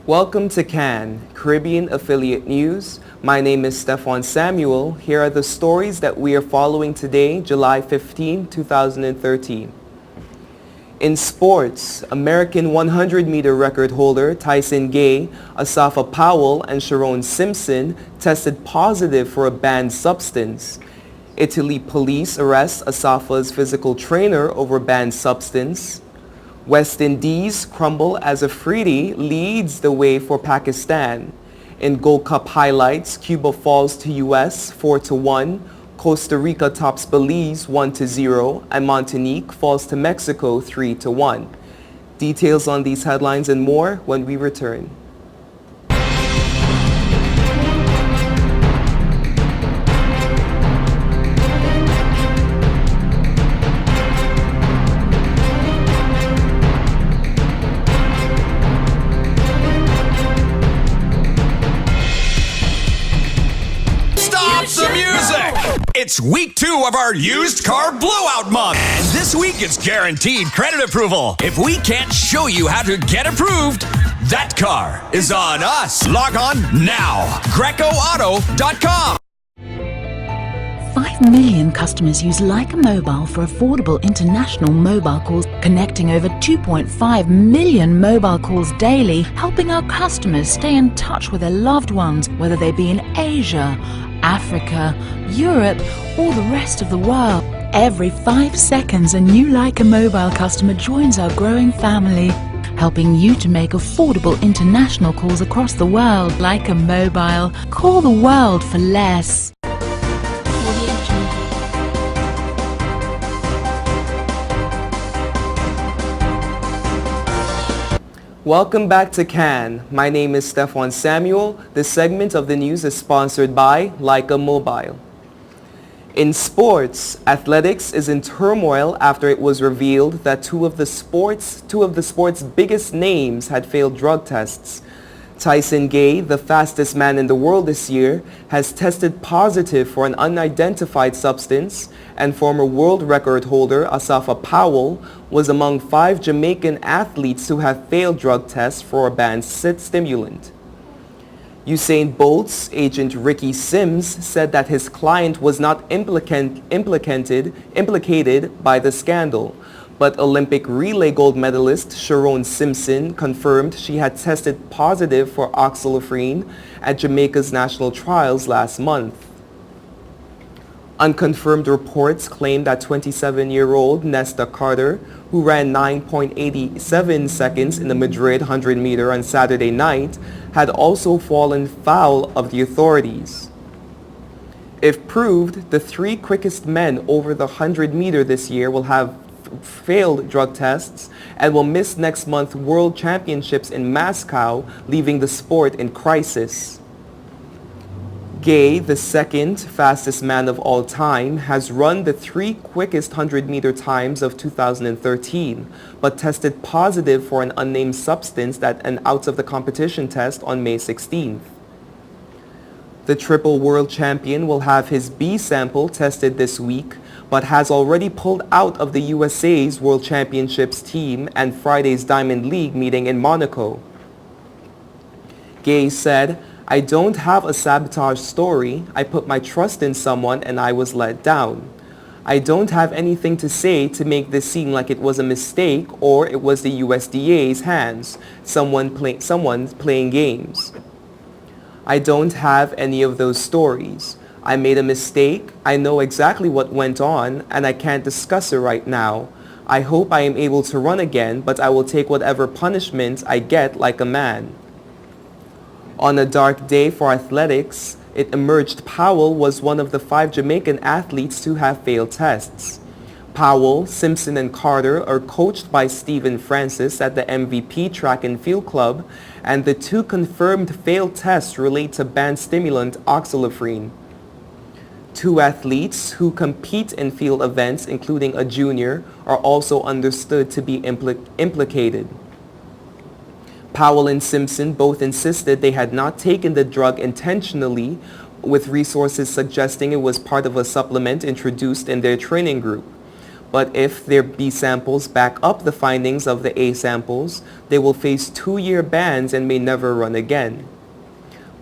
Welcome to CAN, Caribbean Affiliate News. My name is Stefan Samuel. Here are the stories that we are following today, July 15, 2013. In sports, American 100-meter record holder Tyson Gay, Asafa Powell, and Sharon Simpson tested positive for a banned substance. Italy police arrest Asafa's physical trainer over banned substance. West Indies crumble as Afridi leads the way for Pakistan. In Gold Cup highlights, Cuba falls to US 4-1, Costa Rica tops Belize 1-0, and Martinique falls to Mexico 3-1. Details on these headlines and more when we return. It's week 2 of our used car blowout month. And this week it's guaranteed credit approval. If we can't show you how to get approved, that car is on us. Log on now. GrecoAuto.com. 5 million customers use Leica Mobile for affordable international mobile calls, connecting over 2.5 million mobile calls daily, helping our customers stay in touch with their loved ones, whether they be in Asia, Africa, Europe, or the rest of the world. Every 5 seconds, a new Leica Mobile customer joins our growing family, helping you to make affordable international calls across the world. Leica Mobile. Call the world for less. Welcome back to CAN. My name is Stefan Samuel. This segment of the news is sponsored by Leica Mobile. In sports, athletics is in turmoil after it was revealed that two of the sport's biggest names had failed drug tests. Tyson Gay, the fastest man in the world this year, has tested positive for an unidentified substance, and former world record holder Asafa Powell was among 5 Jamaican athletes who have failed drug tests for a banned stimulant. Usain Bolt's agent Ricky Sims said that his client was not implicated by the scandal, but Olympic relay gold medalist Sharon Simpson confirmed she had tested positive for oxylophone at Jamaica's national trials last month. Unconfirmed reports claim that 27-year-old Nesta Carter, who ran 9.87 seconds in the Madrid 100-meter on Saturday night, had also fallen foul of the authorities. If proved, the 3 quickest men over the 100-meter this year will have failed drug tests and will miss next month's World Championships in Moscow, leaving the sport in crisis. Gay, the second fastest man of all time, has run the 3 quickest 100-meter times of 2013, but tested positive for an unnamed substance at an out-of-the-competition test on May 16th. The triple world champion will have his B sample tested this week, but has already pulled out of the USA's World Championships team and Friday's Diamond League meeting in Monaco. Gay said, "I don't have a sabotage story. I put my trust in someone and I was let down. I don't have anything to say to make this seem like it was a mistake or it was the USDA's hands, someone's playing games. I don't have any of those stories. I made a mistake. I know exactly what went on and I can't discuss it right now. I hope I am able to run again, but I will take whatever punishment I get like a man." On a dark day for athletics, it emerged Powell was one of the 5 Jamaican athletes to have failed tests. Powell, Simpson, and Carter are coached by Stephen Francis at the MVP Track and Field Club, and the 2 confirmed failed tests relate to banned stimulant oxylophone. 2 athletes who compete in field events, including a junior, are also understood to be implicated. Powell and Simpson both insisted they had not taken the drug intentionally, with resources suggesting it was part of a supplement introduced in their training group. But if their B samples back up the findings of the A samples, they will face 2-year bans and may never run again.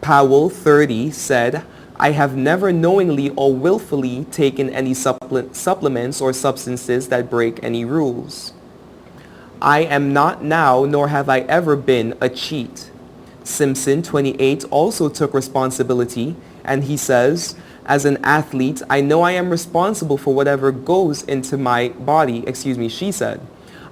Powell, 30, said, "I have never knowingly or willfully taken any supplements or substances that break any rules. I am not now, nor have I ever been, a cheat." Simpson, 28, also took responsibility, and he says, "As an athlete, I know I am responsible for whatever goes into my body," she said.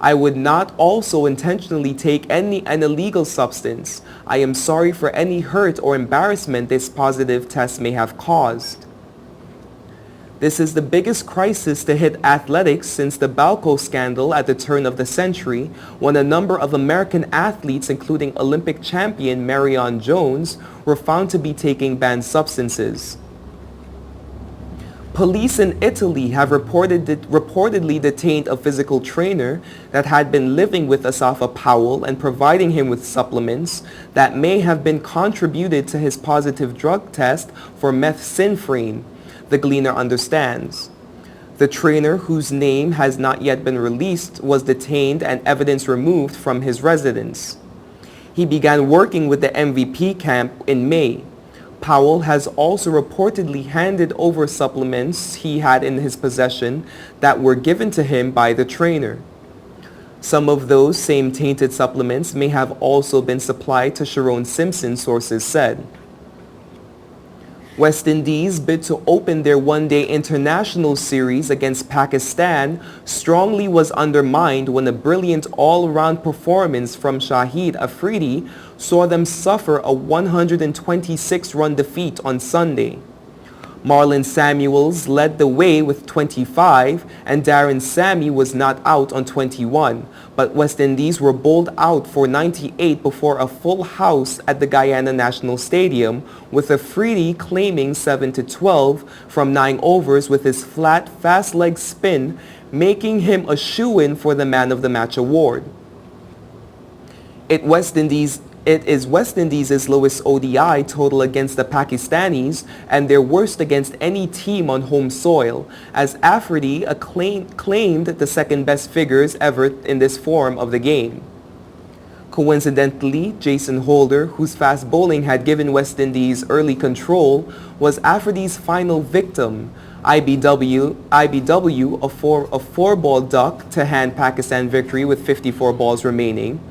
"I would not also intentionally take an illegal substance. I am sorry for any hurt or embarrassment this positive test may have caused." This is the biggest crisis to hit athletics since the Balco scandal at the turn of the century, when a number of American athletes, including Olympic champion Marion Jones, were found to be taking banned substances. Police in Italy have reportedly detained a physical trainer that had been living with Asafa Powell and providing him with supplements that may have been contributed to his positive drug test for methylphenidate, the Gleaner understands. The trainer, whose name has not yet been released, was detained and evidence removed from his residence. He began working with the MVP camp in May. Powell has also reportedly handed over supplements he had in his possession that were given to him by the trainer. Some of those same tainted supplements may have also been supplied to Sharon Simpson, sources said. West Indies bid to open their one-day international series against Pakistan strongly was undermined when a brilliant all-round performance from Shahid Afridi saw them suffer a 126-run defeat on Sunday. Marlon Samuels led the way with 25 and Darren Sammy was not out on 21, but West Indies were bowled out for 98 before a full house at the Guyana National Stadium, with Afridi claiming 7-12 from 9 overs with his flat, fast leg spin, making him a shoo-in for the Man of the Match award. It is West Indies' lowest ODI total against the Pakistanis and their worst against any team on home soil, as Afridi claimed the second best figures ever in this form of the game. Coincidentally, Jason Holder, whose fast bowling had given West Indies early control, was Afridi's final victim. IBW, a four-ball duck to hand Pakistan victory with 54 balls remaining.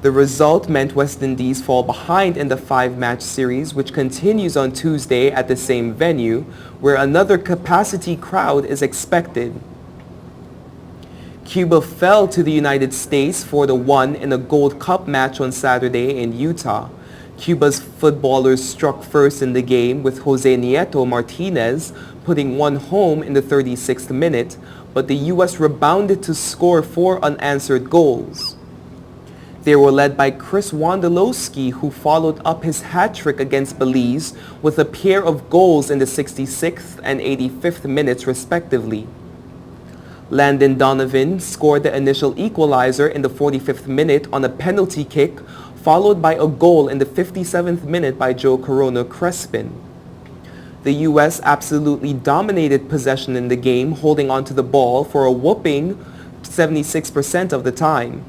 The result meant West Indies fall behind in the 5-match series, which continues on Tuesday at the same venue, where another capacity crowd is expected. Cuba fell to the United States 4-1 in a Gold Cup match on Saturday in Utah. Cuba's footballers struck first in the game, with Jose Nieto Martinez putting one home in the 36th minute, but the U.S. rebounded to score 4 unanswered goals. They were led by Chris Wondolowski, who followed up his hat-trick against Belize with a pair of goals in the 66th and 85th minutes respectively. Landon Donovan scored the initial equalizer in the 45th minute on a penalty kick, followed by a goal in the 57th minute by Joe Corona Crespin. The U.S. absolutely dominated possession in the game, holding onto the ball for a whopping 76% of the time.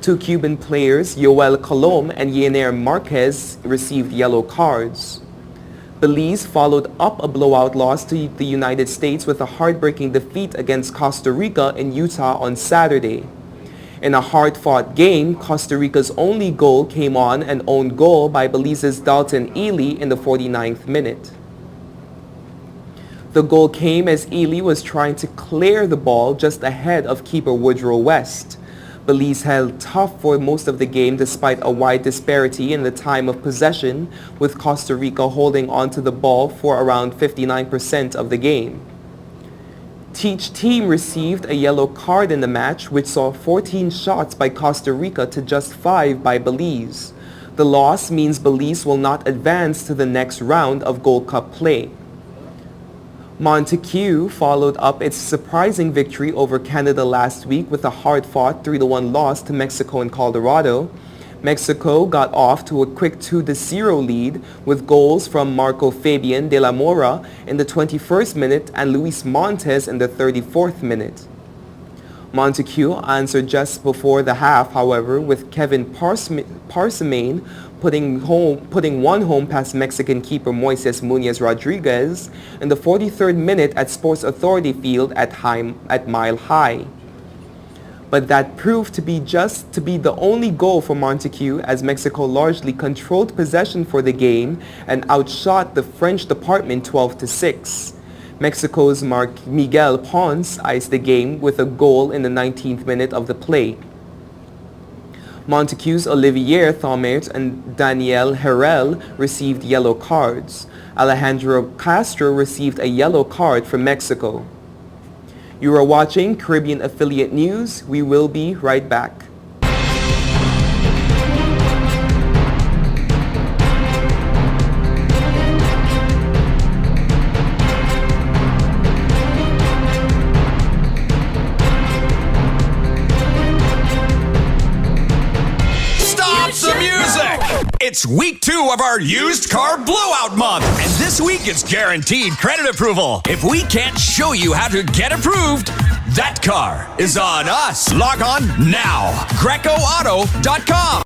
2 Cuban players, Yoel Colom and Yener Marquez, received yellow cards. Belize followed up a blowout loss to the United States with a heartbreaking defeat against Costa Rica in Utah on Saturday. In a hard-fought game, Costa Rica's only goal came on an own goal by Belize's Dalton Ely in the 49th minute. The goal came as Ely was trying to clear the ball just ahead of keeper Woodrow West. Belize held tough for most of the game despite a wide disparity in the time of possession, with Costa Rica holding onto the ball for around 59% of the game. Each team received a yellow card in the match, which saw 14 shots by Costa Rica to just 5 by Belize. The loss means Belize will not advance to the next round of Gold Cup play. Montague followed up its surprising victory over Canada last week with a hard-fought 3-1 loss to Mexico in Colorado. Mexico got off to a quick 2-0 lead with goals from Marco Fabian de la Mora in the 21st minute and Luis Montes in the 34th minute. Montague answered just before the half, however, with Kevin Parsimane putting one home past Mexican keeper Moises Muñoz Rodriguez in the 43rd minute at Sports Authority Field at Mile High. But that proved to be the only goal for Montague, as Mexico largely controlled possession for the game and outshot the French department 12-6. Mexico's Miguel Ponce iced the game with a goal in the 19th minute of the play. Montague's Olivier Thomet and Daniel Herrell received yellow cards. Alejandro Castro received a yellow card for Mexico. You are watching Caribbean Affiliate News. We will be right back. It's week 2 of our used car blowout month, and this week it's guaranteed credit approval. If we can't show you how to get approved, that car is on us. Log on now, GrecoAuto.com.